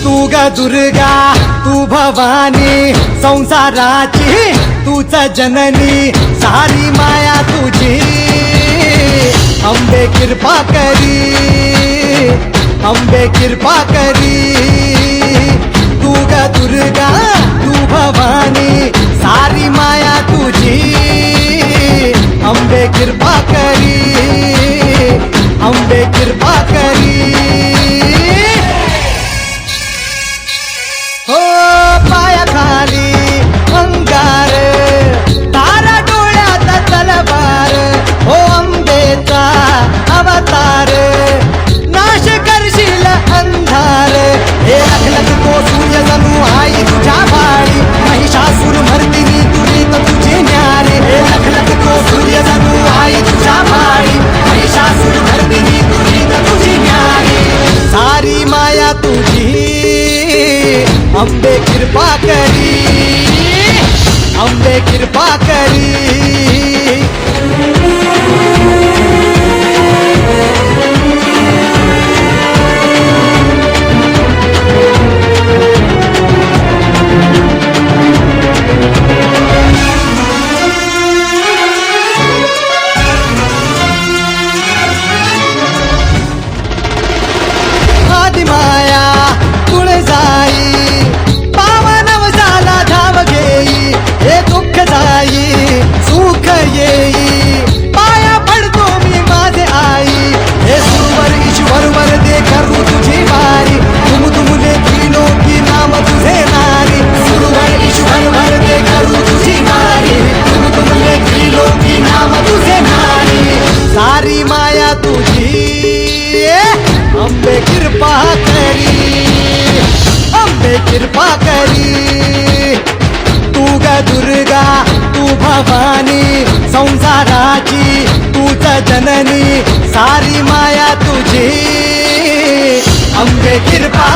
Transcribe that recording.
तू ग दुर्गा तू भवानी संसाराची तूच जननी सारी माया तुझी अंबे कृपा करी अंबे कृपा करी तू ग दुर्गा तू भवानी सारी माया तुझी अंबे कृपा करी अंबे कृपा करी हो पायाखाली अंगार तारा डोळ्यात तलवार हो अंबेचा अवतार नाश करशील अंधार हे लखलख तो सूर्य जणू आई तुझ्या भाळी महिषासुर मर्दिनी तुझी तुझी न्यारी हे लखलख तो सूर्य जणू आई तुझ्या भाळी महिषासुर मर्दिनी तुझी तुझी न्यारी सारी माया तुझी अंबे कृपा करी अंबे कृपा करी आदिमाया तुळजाई पावनव झाला धाव घेई हे दुःख जाई सुख येई पाया पडतो मी माझे आई हे सुरवर ईश्वर वर दे करू तुझी वारी तुम तुमले दिलो की नाम तुझे नारी सुरवर ईश्वर वर दे करू तुझी वारी तुम तुमले दिलो की नाम तुझे नारी सारी माया तुझी अंबे कृपा करी अंबे कृपा करी तू ग दुर्गा तू भवानी संसाराची तूच जननी सारी माया तुझी अंबे कृपा